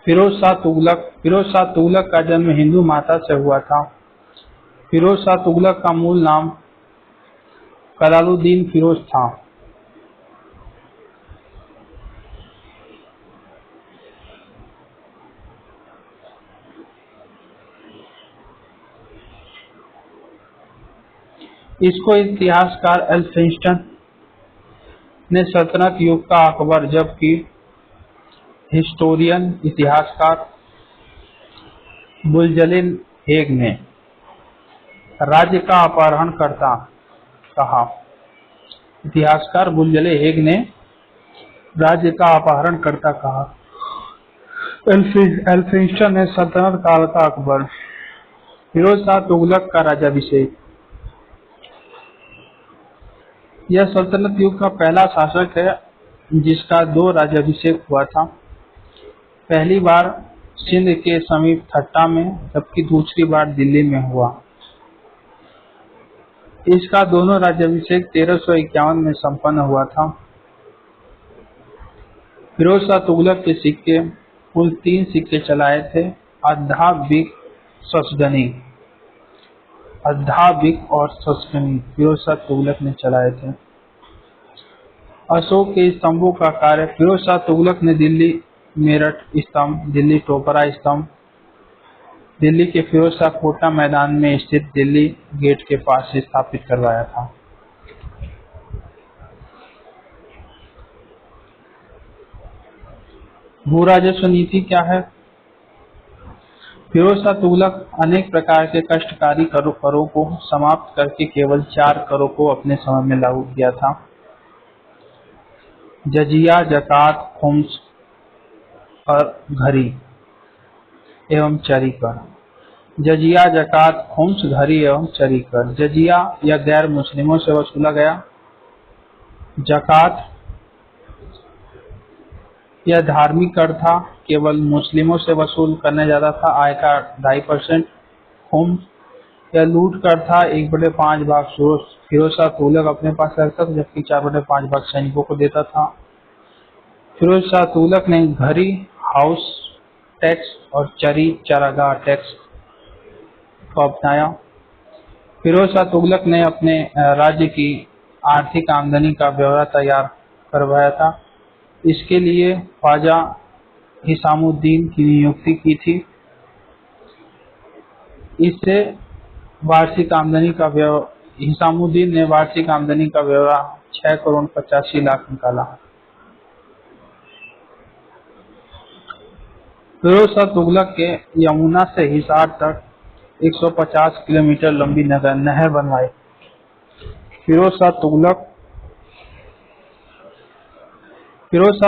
फिरोज शाह तुगलक का जन्म हिंदू माता से हुआ था। फिरोज शाह तुगलक का मूल नाम कलालुद्दीन फिरोज था। इसको इतिहासकार एल्फिंस्टन ने सल्तनत युग का अकबर, जबकि हिस्टोरियन इतिहासकार बुलजलिन हेग ने राज्य का अपहरणकर्ता कहा। इतिहासकार बुलजले हेग ने राज्य का अपहरणकर्ता कहा। एल्फिंस्टन ने सल्तनत काल का अकबर। फिरोज शाह तुगलक का राज्याभिषेक। यह सल्तनत युग का पहला शासक है जिसका 2 राज्याभिषेक हुआ था। पहली बार सिंध के समीप ठट्टा में, जबकि दूसरी बार दिल्ली में हुआ। इसका दोनों राज्याभिषेक 1351 में संपन्न हुआ था। फिरोज शाह तुगलक के सिक्के कुल 3 सिक्के चलाए थे। अद्धा, बिक, ससगनी। अद्धा, बिक और ससगनी फिरोज शाह तुगलक ने चलाए थे। अशोक के स्तंभों का कार्य। फिरोज शाह तुगलक ने दिल्ली मेरठ स्तंभ, दिल्ली टोपरा स्तंभ, दिल्ली के फिरोज शाह कोटला मैदान में स्थित दिल्ली गेट के पास स्थापित करवाया था। भू राजस्व नीति क्या है? फिरोज शाह तुगलक अनेक प्रकार के कष्टकारी करों को समाप्त करके केवल 4 करों को अपने समय में लागू किया था। जजिया, जकात, खुम्स और घरी एवं चरी कर। जजिया, जकात, खुम्स, घरी एवं चरी कर। जजिया या गैर मुस्लिमों से वसूला गया। जकात यह धार्मिक कर था, केवल मुस्लिमों से वसूल करने जाता था, आय का 2.5%। खुम्स यह लूट कर था, 1/5 भाग फिरोज शाह तुगलक अपने पास रखता था, जबकि 4/5 भाग सैनिकों को देता था। फिरोज शाह तुगलक ने घरी हाउस टैक्स और चरी चारागाह टैक्स को अपनाया। फिरोज शाह तुगलक ने अपने राज्य की आर्थिक आमदनी का ब्यौरा तैयार करवाया था। इसके लिए ख्वाजा हिसामुद्दीन की नियुक्ति की थी। इससे वार्षिक आमदनी का हिसामुद्दीन ने वार्षिक आमदनी का ब्यौरा 6 करोड़ 85 लाख निकाला। फिरोज शाह तुगलक के यमुना से हिसार तक 150 किलोमीटर लंबी नहर बनवाई। फिरोज शाह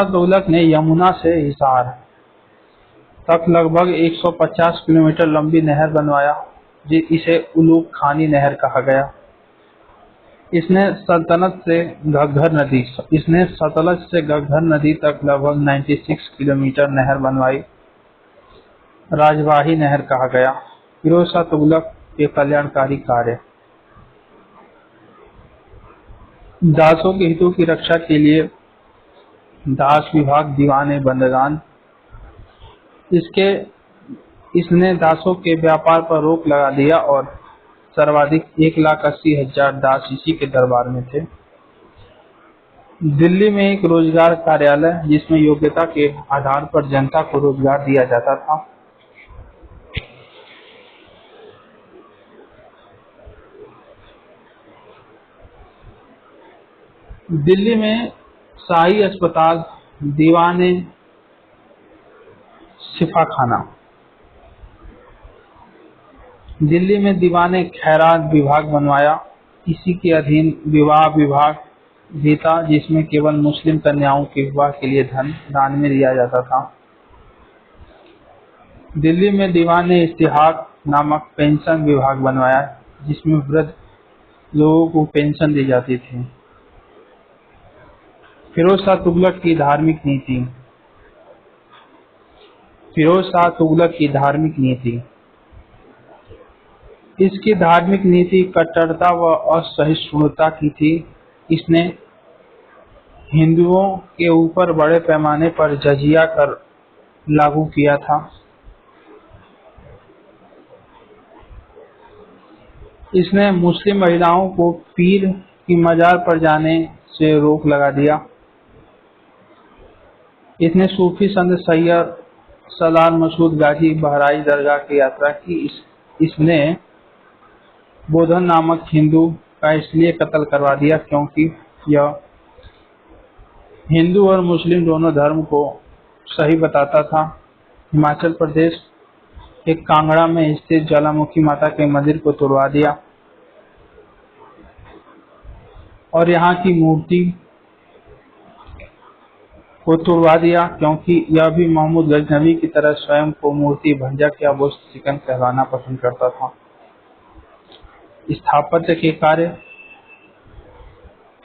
तुगलक ने यमुना से हिसार तक लगभग 150 किलोमीटर लंबी नहर बनवाया, इसे उलूग खानी नहर कहा गया। इसने सतलज से घग्गर नदी तक लगभग 96 किलोमीटर नहर बनवाई। राजवाही नहर कहा गया। फिरोज शाह तुगलक के कल्याणकारी कार्य। दासों के हितों की रक्षा के लिए दास विभाग दीवाने बंदगान। इसके इसने दासों के व्यापार पर रोक लगा दिया और सर्वाधिक 1,80,000 दास इसी के दरबार में थे। दिल्ली में एक रोजगार कार्यालय जिसमें योग्यता के आधार पर जनता को रोजगार दिया जाता था। दिल्ली में शाही अस्पताल, दीवाने शिफाखाना। दिल्ली में दीवाने खैरात विभाग बनवाया। इसी के अधीन विवाह विभाग भी था जिसमें केवल मुस्लिम कन्याओं के विवाह के लिए धन दान में दिया जाता था। दिल्ली में दीवाने इस्तिहाक नामक पेंशन विभाग बनवाया जिसमें वृद्ध लोगों को पेंशन दी जाती थी। फिरोज शाह तुगलक की धार्मिक नीति। फिरोज शाह तुगलक की धार्मिक नीति। इसकी धार्मिक नीति कट्टरता व असहिष्णुता की थी। इसने हिंदुओं के ऊपर बड़े पैमाने पर जजिया कर लागू किया था। इसने मुस्लिम महिलाओं को पीर की मजार पर जाने से रोक लगा दिया। इसने सूफी संत सैयद सलाल मसूद गाजी बहराइच दरगाह की यात्रा की। इसने बोधन नामक हिंदू का इसलिए कत्ल करवा दिया क्योंकि यह हिंदू और मुस्लिम दोनों धर्म को सही बताता था। हिमाचल प्रदेश के कांगड़ा में स्थित ज्वालामुखी माता के मंदिर को तोड़वा दिया और यहाँ की मूर्ति को तोड़वा दिया क्योंकि यह भी महमूद गजनवी की तरह स्वयं को मूर्ति भंजक या बुत चिकन कहलाना पसंद करता था। स्थापत्य के कार्य।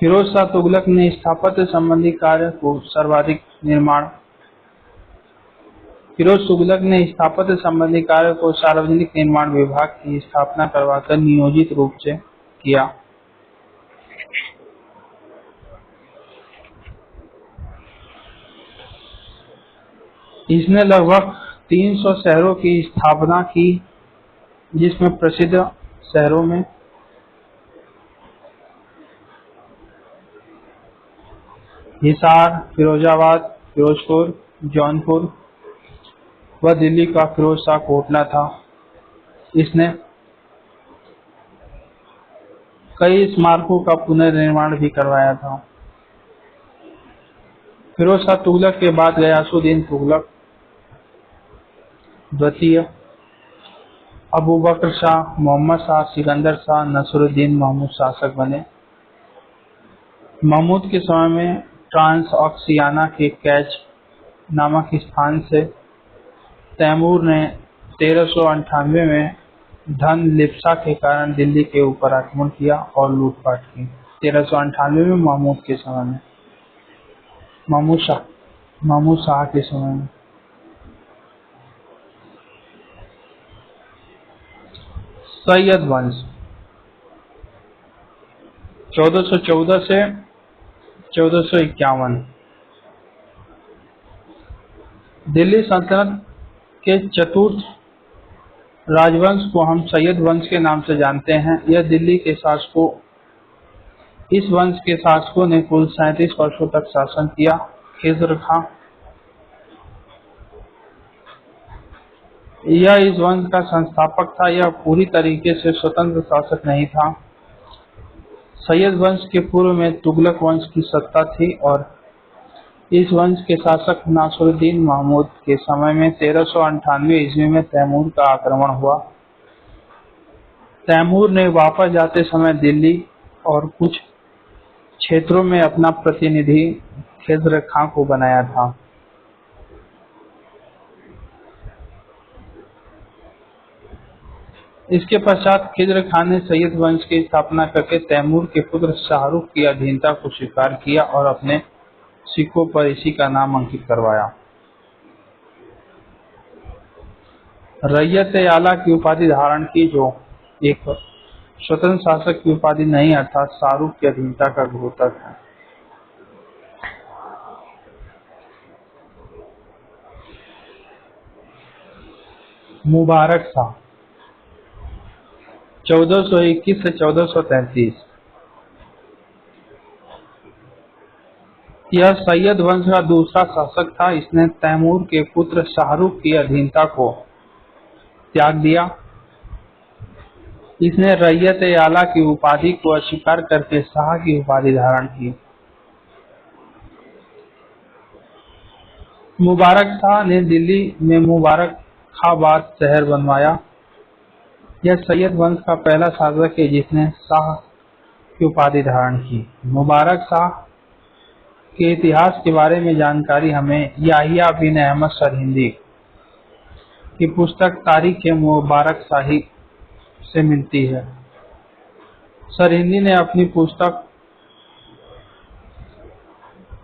फिरोज शाह तुगलक ने स्थापत्य संबंधी कार्य को सर्वाधिक निर्माण। फिरोज तुगलक ने स्थापत्य संबंधी कार्य को सार्वजनिक निर्माण विभाग की स्थापना करवाकर नियोजित रूप से किया। इसने लगभग 300 शहरों की स्थापना की जिसमें प्रसिद्ध शहरों में हिसार, फिरोजाबाद, फिरोजपुर, जौनपुर व दिल्ली का फिरोज शाह कोटला था। इसने कई स्मारकों का पुनर्निर्माण भी करवाया था। फिरोज शाह तुगलक के बाद गयासुद्दीन तुगलक द्वितीय, अबू बकर शाह, मोहम्मद शाह, सिकंदर शाह, नसरुद्दीन महमूद शासक बने। महमूद के समय में ट्रांसऑक्सियाना के कैच नामक स्थान से तैमूर ने 1398 में धन लिप्सा के कारण दिल्ली के ऊपर आक्रमण किया और लूटपाट की। 1398 में महमूद के समय में महमूद शाह के समय में। सैयद वंश 1414 से 1451। दिल्ली सल्तनत के चतुर्थ राजवंश को हम सैयद वंश के नाम से जानते हैं। यह दिल्ली के शासकों इस वंश के शासकों ने कुल 37 वर्षों तक शासन किया। खिज़्र खां यह इस वंश का संस्थापक था। यह पूरी तरीके से स्वतंत्र शासक नहीं था। सैयद वंश के पूर्व में तुगलक वंश की सत्ता थी और इस वंश के शासक नासरुद्दीन महमूद के समय में 1398 ईस्वी में तैमूर का आक्रमण हुआ। तैमूर ने वापस जाते समय दिल्ली और कुछ क्षेत्रों में अपना प्रतिनिधि खिज़्र खां को बनाया था। इसके पश्चात खिज़्र खां ने सैयद वंश की स्थापना करके तैमूर के पुत्र शाहरुख की अधीनता को स्वीकार किया और अपने सिक्कों पर इसी का नाम अंकित करवाया। रैयत ए आला की उपाधि धारण की, जो एक स्वतंत्र शासक की उपाधि नहीं अर्थात शाहरुख की अधीनता का द्योतक है। मुबारक शाह 1421 से 1433। यह सैयद वंश का दूसरा शासक था। इसने तैमूर के पुत्र शाहरुख की अधीनता को त्याग दिया। इसने रैयत ए आला की उपाधि को अस्वीकार करके शाह की उपाधि धारण की। मुबारक शाह ने दिल्ली में मुबारकाबाद शहर बनवाया। यह सैयद वंश का पहला शासक है जिसने शाह की उपाधि धारण की। मुबारक शाह के इतिहास के बारे में जानकारी हमें याहिया बिन अहमद सरहिंदी की पुस्तक तारीख-ए-मुबारक शाही से मिलती है। सरहिंदी ने अपनी पुस्तक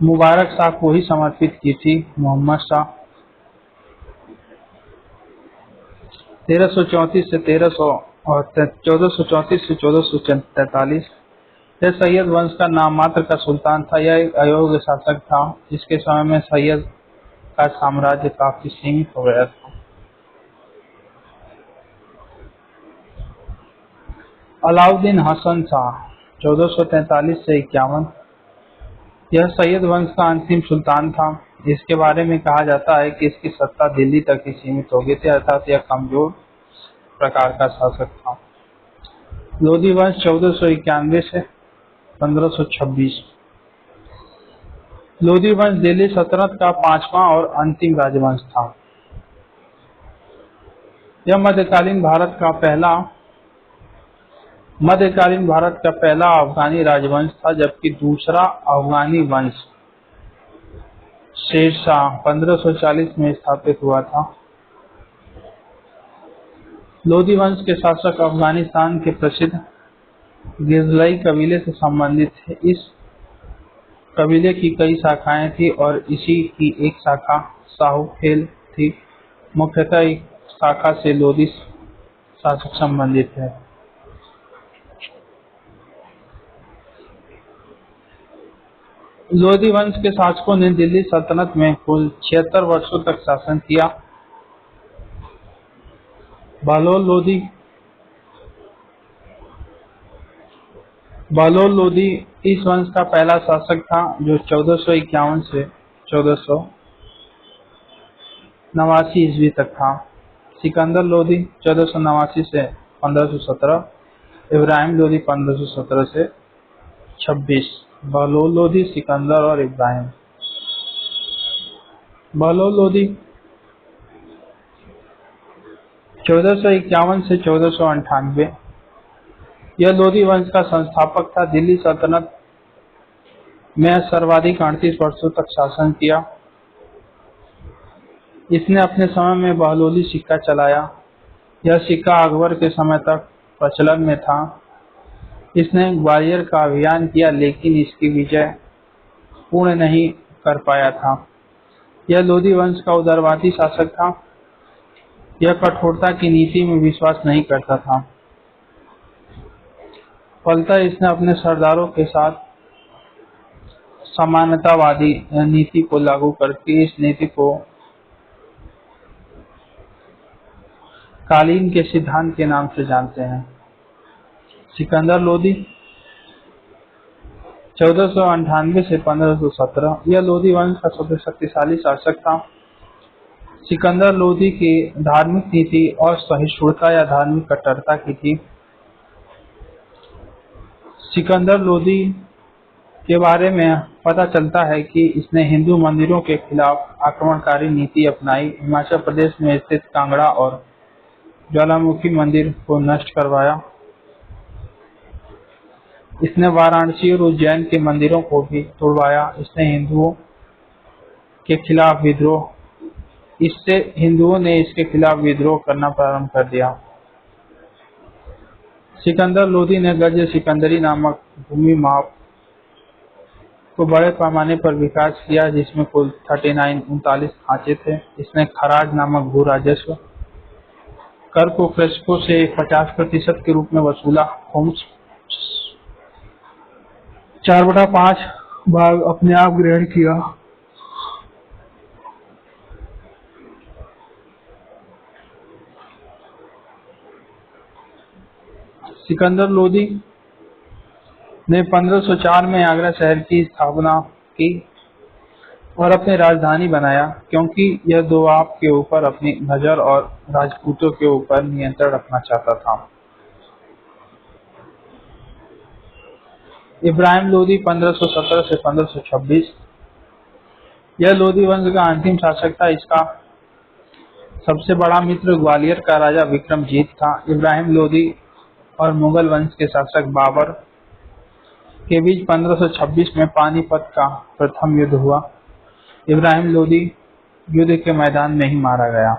मुबारक शाह को ही समर्पित की थी। मोहम्मद शाह 1334 से 1443। यह सैयद वंश का नाम मात्र का सुल्तान था। यह एक अयोग्य शासक था। इसके समय में सैयद का साम्राज्य काफी सीमित हो गया था। अलाउद्दीन हसन शाह 1443 से 51। यह सैयद वंश का अंतिम सुल्तान था। इसके बारे में कहा जाता है कि इसकी सत्ता दिल्ली तक ही सीमित हो गई थी, अर्थात यह कमजोर प्रकार का शासक था। लोधी वंश 1491 से 1526। लोधी वंश दिल्ली सल्तनत का पांचवा और अंतिम राजवंश था। यह मध्यकालीन भारत का पहला अफगानी राजवंश था, जबकि दूसरा अफगानी वंश शेरशाह 1540 में स्थापित हुआ था। लोधी वंश के शासक अफगानिस्तान के प्रसिद्ध गिरजलाई कबीले से संबंधित थे। इस कबीले की कई शाखाएं थी और इसी की एक शाखा शाहूफेल थी। मुख्यतः इस शाखा से लोधी शासक संबंधित है। लोधी वंश के शासकों ने दिल्ली सल्तनत में कुल 76 वर्षों तक शासन किया। बहलोल लोधी इस वंश का पहला शासक था, जो 1451 से 1489 ईस्वी तक था। सिकंदर लोधी 1489 से 1517। इब्राहिम लोधी 1517 से 26। बहलोल लोधी, सिकंदर और इब्राहिम। बहलोल लोधी 1451 से 1498। यह लोधी वंश का संस्थापक था। दिल्ली सल्तनत में सर्वाधिक 38 वर्षों तक शासन किया। इसने अपने समय में बहलोली सिक्का चलाया। यह सिक्का अकबर के समय तक प्रचलन में था। इसने ग्वालियर का अभियान किया, लेकिन इसकी विजय पूर्ण नहीं कर पाया था। यह लोधी वंश का उदारवादी शासक था। यह कठोरता की नीति में विश्वास नहीं करता था। फलतः इसने अपने सरदारों के साथ समानतावादी नीति को लागू करके इस नीति को कालीन के सिद्धांत के नाम से जानते हैं। सिकंदर लोधी 1498 से 1517। यह लोधी वंश का सबसे शक्तिशाली शासक था। सिकंदर लोधी की धार्मिक नीति असहिष्णुता या धार्मिक कट्टरता की थी। सिकंदर लोधी के बारे में पता चलता है कि इसने हिंदू मंदिरों के खिलाफ आक्रमणकारी नीति अपनाई। हिमाचल प्रदेश में स्थित कांगड़ा और ज्वालामुखी मंदिर को नष्ट करवाया। इसने वाराणसी और उज्जैन के मंदिरों को भी तोड़वाया। इसने हिंदुओं ने इसके खिलाफ विद्रोह करना प्रारंभ कर दिया। सिकंदर लोधी ने गज सिकंदरी नामक भूमि माप को बड़े पैमाने पर विकास किया, जिसमें कुल 39 खांचे थे। इसने खराज नामक भू राजस्व कर को फ्रेस्को से 50% के रूप में वसूला। होम्स 4/5 भाग अपने आप ग्रहण किया। सिकंदर लोदी ने 1504 में आगरा शहर की स्थापना की और अपनी राजधानी बनाया, क्योंकि यह दोआब के ऊपर अपनी नजर और राजपूतों के ऊपर नियंत्रण रखना चाहता था। इब्राहिम लोदी 1517 से 1526, यह लोदी वंश का अंतिम शासक था। इसका सबसे बड़ा मित्र ग्वालियर का राजा विक्रमजीत था। इब्राहिम लोदी और मुगल वंश के शासक बाबर के बीच 1526 में पानीपत का प्रथम युद्ध हुआ। इब्राहिम लोदी युद्ध के मैदान में ही मारा गया।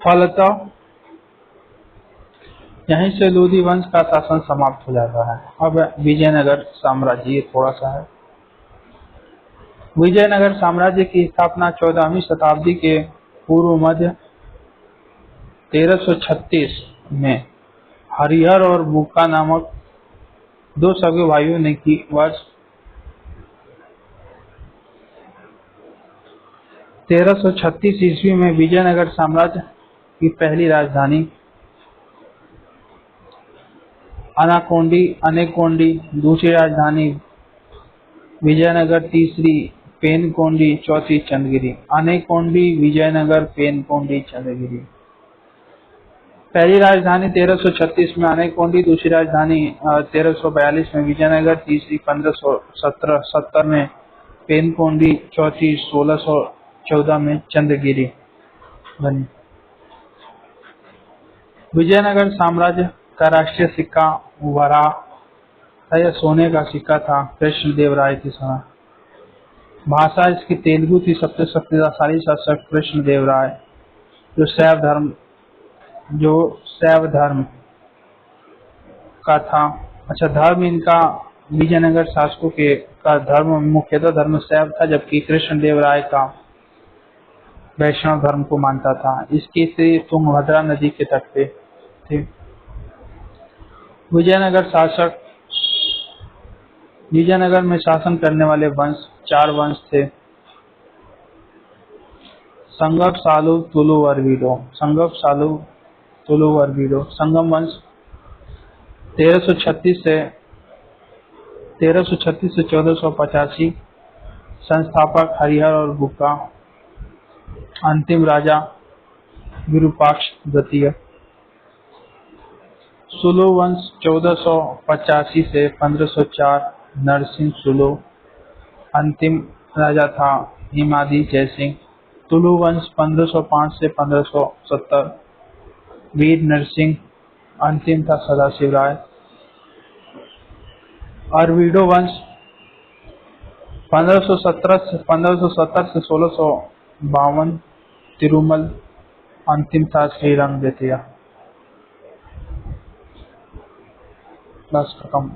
फलतः यहीं से लोदी वंश का शासन समाप्त हो जाता है। अब विजयनगर साम्राज्य थोड़ा सा है। विजयनगर साम्राज्य की स्थापना 14वीं शताब्दी के पूर्व मध्य 1336 में हरिहर और बुक्का नामक दो सगे भाइयों ने की। वर्ष 1336 ईस्वी में विजयनगर साम्राज्य की पहली राजधानी अनेकोंडी, दूसरी राजधानी विजयनगर, तीसरी पेनकोंडी, चौथी चंद्रगिरी। अनेकोंडी, विजयनगर, पेनकोंडी, चंद्रगिरी। पहली राजधानी 1336 में अनेकोंडी, दूसरी राजधानी 1342 में विजयनगर, तीसरी 1570 में पेनकोंडी, चौथी 1614 में चंद्रगिरी बनी। विजयनगर साम्राज्य का राष्ट्रीय सिक्का वराह था। यह सोने का सिक्का था कृष्णदेवराय के समय। भाषा इसकी तेलुगु थी। सबसे शक्तिशाली शासक कृष्णदेवराय जो शैव धर्म का था। अच्छा, धर्म इनका विजयनगर शासकों का धर्म मुख्यतः धर्म शैव था, जबकि कृष्णदेवराय का वैष्णव धर्म को मानता था। इसकी स्थिति तुंगभद्रा नदी के तट पे थी। विजयनगर में शासन करने वाले वंश 4 वंश थे। संगम, सालू, तुलु, अरबीडो। संगम वंश 1336 से 1485। संस्थापक हरिहर और बुक्का। अंतिम राजा विरूपाक्ष द्वितीय। सुलु वंश 1485 से 1504। नरसिंह सुलु। अंतिम राजा था हिमादी जयसिंह। तुलु वंश 1505 से 1570। वीर नरसिंह। अंतिम था सदाशिव राय। अरबीडो वंश 1570 से 1652। तिरुमल। अंतिम था श्रीरंग द्वितीय। बस खत्म।